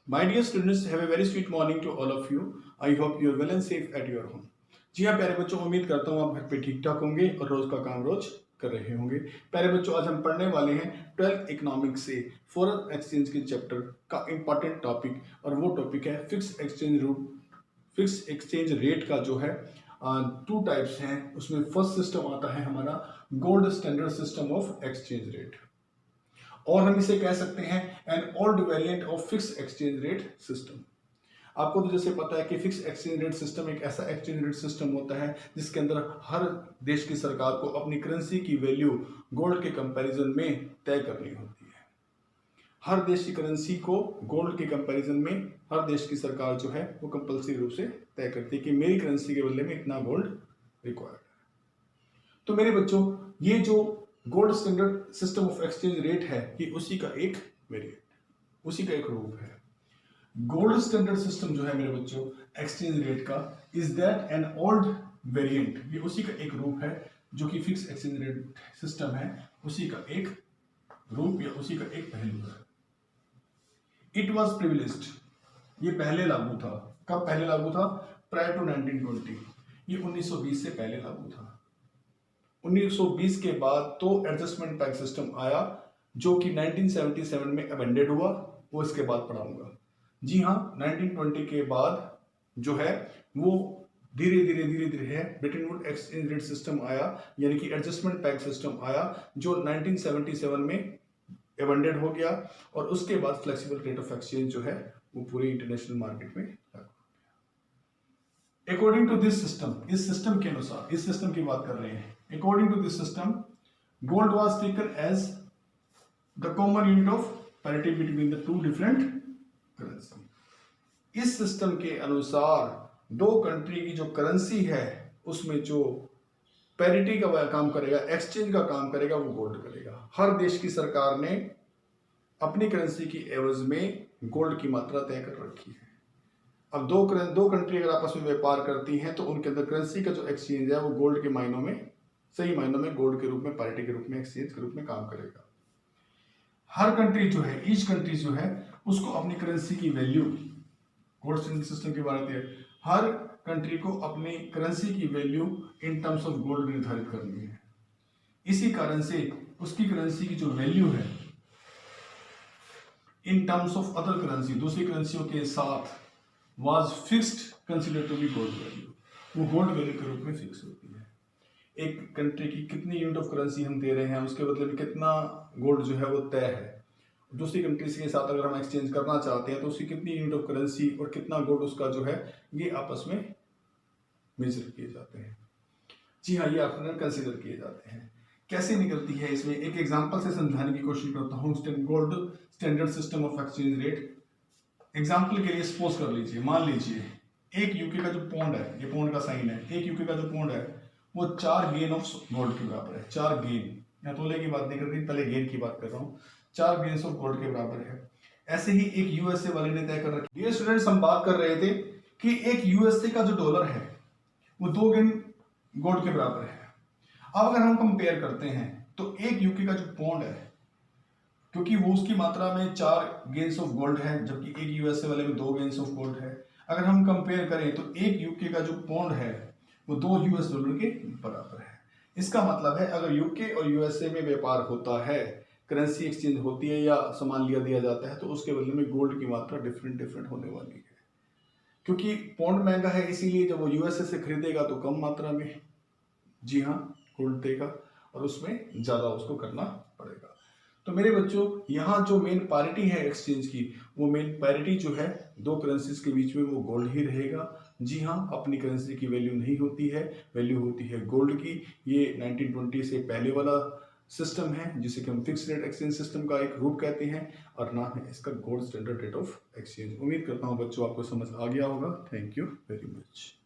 My dear students, have a very sweet morning to all of you. I hope you are well and safe at your home. जी हाँ प्यारे बच्चों, उम्मीद करता हूँ आप घर पे ठीक ठाक होंगे और रोज का काम रोज कर रहे होंगे। प्यारे बच्चों, आज हम पढ़ने वाले हैं 12th इकोनॉमिक्स से फॉरेन एक्सचेंज के चैप्टर का इंपॉर्टेंट टॉपिक, और वो टॉपिक है fix exchange route. Fix exchange rate का जो है टू टाइप्स हैं। उसमें फर्स्ट सिस्टम आता है हमारा gold standard system of exchange rate, और हम इसे कह सकते हैं an old variant of fix exchange rate system. आपको तो जैसे पता है कि फिक्स एक्सचेंज रेट सिस्टम एक ऐसा एक्सचेंज रेट सिस्टम होता है जिसके अंदर हर देश की सरकार को अपनी करेंसी की वैल्यू गोल्ड के कंपैरिजन में तय करनी होती है। हर देश की करेंसी को गोल्ड के कंपैरिजन में हर देश की सरकार जो है वो कंपल्सरी रूप से तय करती है कि मेरी करेंसी के बदले में इतना गोल्ड रिक्वायर्ड है। तो मेरे बच्चों, ये जो gold standard system of exchange rate है, ये उसी का एक वेरिएंट, उसी का एक रूप है। गोल्ड स्टैंडर्ड सिस्टम जो है मेरे बच्चों एक्सचेंज रेट का, is that an old variant, ये उसी का एक रूप है जो कि फिक्स एक्सचेंज रेट सिस्टम है, उसी का एक रूप या उसी का एक पहलू है। इट वॉज प्रिविलेज्ड, ये पहले लागू था। कब पहले लागू था? प्रायर टू 1920, ये 1920 से पहले लागू था। 1920 के बाद तो एडजस्टमेंट पैक सिस्टम आया जो कि 1977 में अमेंडेड हुआ, वो इसके बाद पढ़ाऊंगा। जी हाँ, 1920 के बाद जो है वो धीरे धीरे है Britain would exchange rate system आया, यानी कि एडजस्टमेंट पैक सिस्टम आया जो 1977 में अमेंडेड हो गया, और उसके बाद फ्लेक्सिबल रेट ऑफ एक्सचेंज जो है वो पूरे इंटरनेशनल मार्केट में लागू। अकॉर्डिंग टू दिस सिस्टम, इस सिस्टम के अनुसार, इस सिस्टम की बात कर रहे हैं, according to this system gold was taken as the common unit of parity between the two different currency. इस सिस्टम के अनुसार दो कंट्री की जो करेंसी है उसमें जो पैरिटी का काम करेगा, एक्सचेंज का काम करेगा, वो गोल्ड करेगा। हर देश की सरकार ने अपनी करेंसी की एवज में गोल्ड की मात्रा तय कर रखी है। अब दो कंट्री अगर आपस में व्यापार करती हैं तो उनके अंदर करेंसी का जो एक्सचेंज है वो गोल्ड के मायनों में, सही मायनों में गोल्ड के रूप में, पैरिटी के रूप में, एक्सचेंज के रूप में काम करेगा। हर कंट्री जो है, ईच कंट्री जो है उसको अपनी करेंसी की वैल्यू, गोल्ड स्टैंडर्ड सिस्टम के बारे में हर कंट्री को अपनी करेंसी की value in terms of gold निर्धारित करनी है। इसी कारण से उसकी करेंसी की जो वैल्यू है in terms of other currency, दूसरी करेंसियों के साथ was fixed considered to be gold value, वो गोल्ड वैल्यू के रूप में फिक्स होती है। एक कंट्री की कितनी यूनिट ऑफ करेंसी हम दे रहे हैं उसके बदले में कितना गोल्ड जो है वो तय है। दूसरी कंट्रीज के साथ अगर हम एक्सचेंज करना चाहते हैं तो उसकी कितनी यूनिट ऑफ करेंसी और कितना गोल्ड उसका जो है ये आपस में मेजर किए जाते हैं। जी हाँ, ये आपस कंसिडर किए जाते हैं। कैसे निकलती है इसमें एक एग्जांपल से समझाने की कोशिश करता हूँ। Gold standard system of exchange rate, example के लिए सपोज कर लीजिए, मान लीजिए एक यूके का जो पौंड है, ये पौंड का साइन है, एक यूके का जो पौंड है वो 4 गेन ऑफ गोल्ड के बराबर है। 4 गेन, या तोले की बात नहीं कर रही, पहले गेन की बात कर रहा हूँ। 4 गेन्स ऑफ गोल्ड के बराबर है। ऐसे ही एक यूएसए वाले ने तय कर रखी। डियर स्टूडेंट्स, हम बात कर रहे थे कि एक यूएसए का जो डॉलर है वो 2 गेन गोल्ड के बराबर है। अब अगर हम कंपेयर करते हैं तो एक यूके का जो पौंड है, क्योंकि वो उसकी मात्रा में 4 गेन्स ऑफ गोल्ड है जबकि एक यूएसए वाले में 2 गेन्स ऑफ गोल्ड है, अगर हम कंपेयर करें तो एक यूके का जो पौंड है वो 2 यूएस डॉलर के बराबर है। इसका मतलब है अगर यूके और यूएसए में व्यापार होता है, करेंसी एक्सचेंज होती है या सामान लिया दिया जाता है, तो उसके बदले में गोल्ड की मात्रा डिफरेंट होने वाली है। क्योंकि पौंड महंगा है इसीलिए जब वो यूएसए से खरीदेगा तो कम मात्रा में, जी हाँ, गोल्ड देगा और उसमें ज्यादा उसको करना पड़ेगा। तो मेरे बच्चों, यहाँ जो मेन पैरिटी है एक्सचेंज की, वो मेन पैरिटी जो है दो करेंसीज के बीच में वो गोल्ड ही रहेगा। जी हाँ, अपनी करेंसी की वैल्यू नहीं होती है, वैल्यू होती है गोल्ड की। ये 1920 से पहले वाला सिस्टम है जिसे कि हम फिक्स रेट एक्सचेंज सिस्टम का एक रूप कहते हैं, और नाम है इसका gold standard rate of exchange. उम्मीद करता हूँ बच्चों आपको समझ आ गया होगा। Thank you very much.